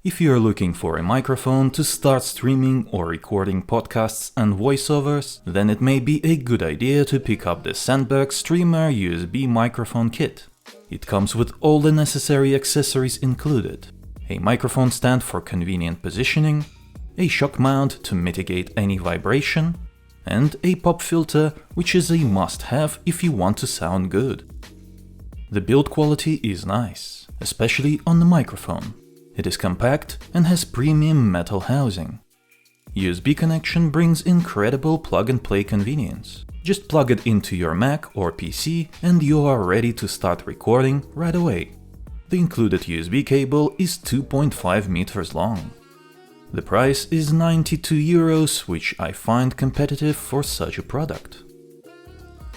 If you're looking for a microphone to start streaming or recording podcasts and voiceovers, then it may be a good idea to pick up the Sandberg Streamer USB microphone kit. It comes with all the necessary accessories included: a microphone stand for convenient positioning, a shock mount to mitigate any vibration, and a pop filter, which is a must-have if you want to sound good. The build quality is nice, especially on the microphone. It is compact and has premium metal housing. USB connection brings incredible plug-and-play convenience. Just plug it into your Mac or PC and you are ready to start recording right away. The included USB cable is 2.5 meters long. The price is €92, which I find competitive for such a product.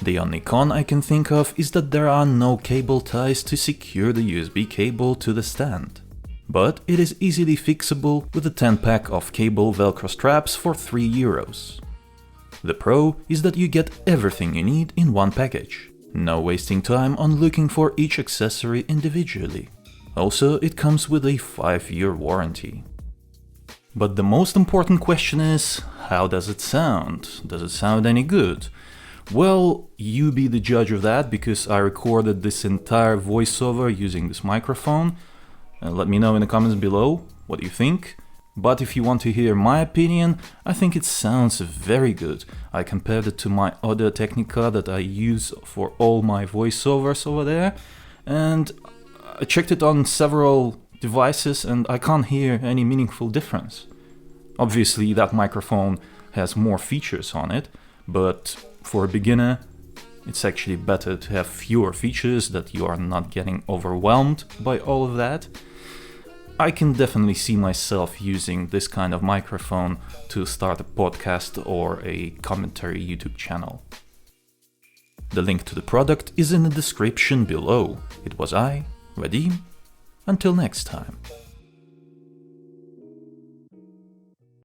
The only con I can think of is that there are no cable ties to secure the USB cable to the stand. But it is easily fixable with a 10-pack of cable Velcro straps for €3. The pro is that you get everything you need in one package. No wasting time on looking for each accessory individually. Also, it comes with a 5-year warranty. But the most important question is, how does it sound? Does it sound any good? Well, you be the judge of that, because I recorded this entire voiceover using this microphone. Let me know in the comments below what you think. But if you want to hear my opinion, I think it sounds very good. I compared it to my other Technica that I use for all my voiceovers over there, and I checked it on several devices and I can't hear any meaningful difference. Obviously that microphone has more features on it, but for a beginner it's actually better to have fewer features, that you are not getting overwhelmed by all of that. I can definitely see myself using this kind of microphone to start a podcast or a commentary YouTube channel. The link to the product is in the description below. It was I, Vadim. Until next time.